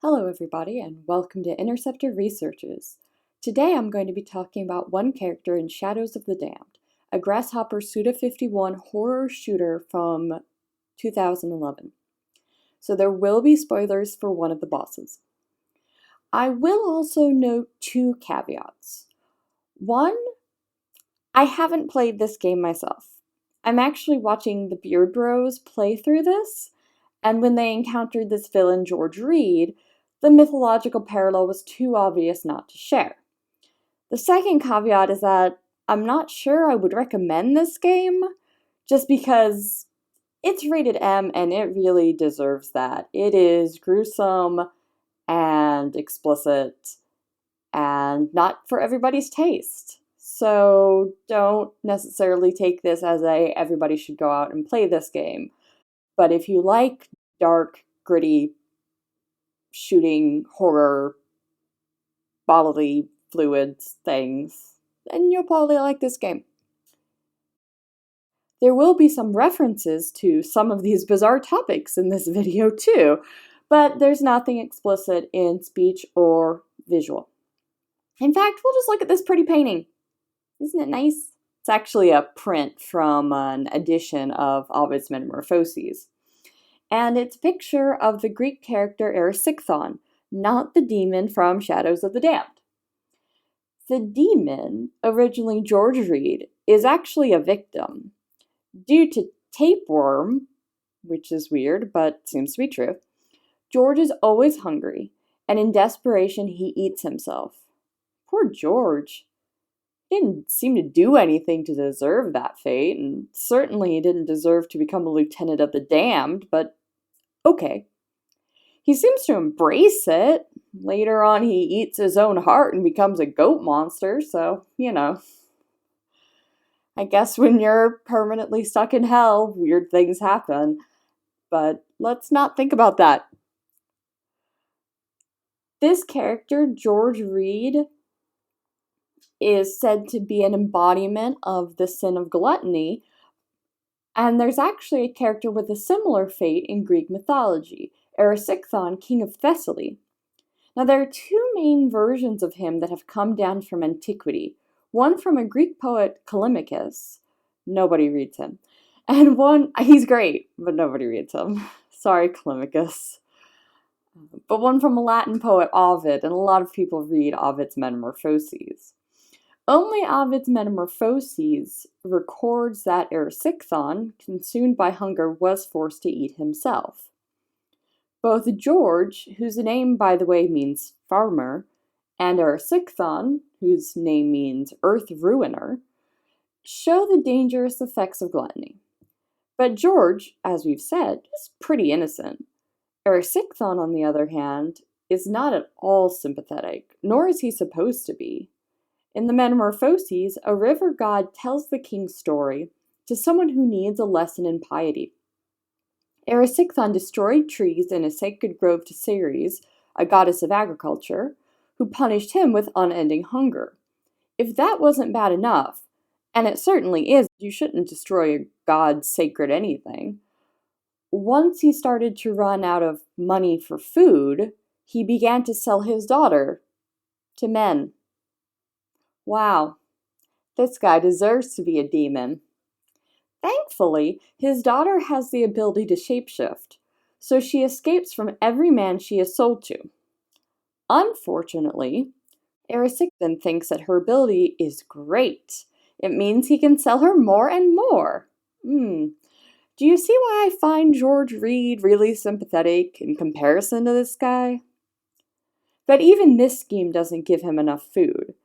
Hello everybody and welcome to Interceptor Researches. Today I'm going to be talking about one character in Shadows of the Damned, a Grasshopper Suda-51 horror shooter from 2011. So there will be spoilers for one of the bosses. I will also note two caveats. One, I haven't played this game myself. I'm actually watching the Beard Bros play through this, and when they encountered this villain George Reed, the mythological parallel was too obvious not to share. The second caveat is that I'm not sure I would recommend this game, just because it's rated M and it really deserves that. It is gruesome and explicit and not for everybody's taste. So don't necessarily take this as everybody should go out and play this game. But if you like dark, gritty, shooting, horror, bodily fluids things, then you'll probably like this game. There will be some references to some of these bizarre topics in this video too, but there's nothing explicit in speech or visual. In fact, we'll just look at this pretty painting. Isn't it nice? It's actually a print from an edition of Ovid's Metamorphoses. And it's a picture of the Greek character Erysichthon, not the demon from Shadows of the Damned. The demon, originally George Reed, is actually a victim. Due to tapeworm, which is weird but seems to be true, George is always hungry, and in desperation he eats himself. Poor George. He didn't seem to do anything to deserve that fate, and certainly he didn't deserve to become a lieutenant of the damned, but okay. He seems to embrace it. Later on, he eats his own heart and becomes a goat monster, so, I guess when you're permanently stuck in hell, weird things happen. But let's not think about that. This character, George Reed, is said to be an embodiment of the sin of gluttony, and there's actually a character with a similar fate in Greek mythology, Erysichthon, king of Thessaly. Now there are two main versions of him that have come down from antiquity, one from a Greek poet, Callimachus. Nobody reads him. And one, he's great, but nobody reads him. Sorry, Callimachus. But one from a Latin poet, Ovid, and a lot of people read Ovid's Metamorphoses. Only Ovid's Metamorphoses records that Erysichthon, consumed by hunger, was forced to eat himself. Both George, whose name, by the way, means farmer, and Erysichthon, whose name means earth ruiner, show the dangerous effects of gluttony. But George, as we've said, is pretty innocent. Erysichthon, on the other hand, is not at all sympathetic, nor is he supposed to be. In the Metamorphoses, a river god tells the king's story to someone who needs a lesson in piety. Erysichthon destroyed trees in a sacred grove to Ceres, a goddess of agriculture, who punished him with unending hunger. If that wasn't bad enough, and it certainly is, you shouldn't destroy a god's sacred anything. Once he started to run out of money for food, he began to sell his daughter to men. Wow, this guy deserves to be a demon. Thankfully, his daughter has the ability to shapeshift, so she escapes from every man she is sold to. Unfortunately, Erysichthon thinks that her ability is great. It means he can sell her more and more. Do you see why I find George Reed really sympathetic in comparison to this guy? But even this scheme doesn't give him enough food,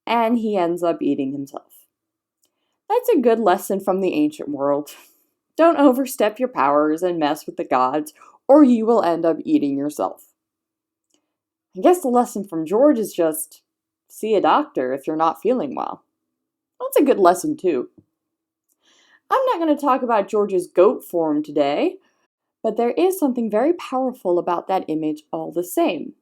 and he ends up eating himself. That's a good lesson from the ancient world. Don't overstep your powers and mess with the gods, or you will end up eating yourself. I guess the lesson from George is just see a doctor if you're not feeling well. That's a good lesson too. I'm not going to talk about George's goat form today, but there is something very powerful about that image all the same.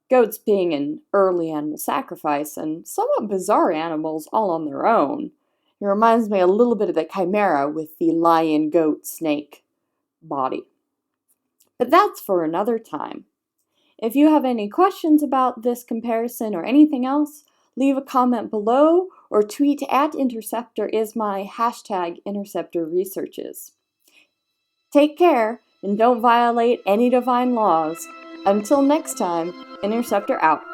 Goats being an early animal sacrifice and somewhat bizarre animals all on their own. It reminds me a little bit of the chimera with the lion, goat, snake body. But that's for another time. If you have any questions about this comparison or anything else, leave a comment below or tweet at Interceptor is my hashtag Interceptor Researches. Take care and don't violate any divine laws. Until next time, Interceptor out.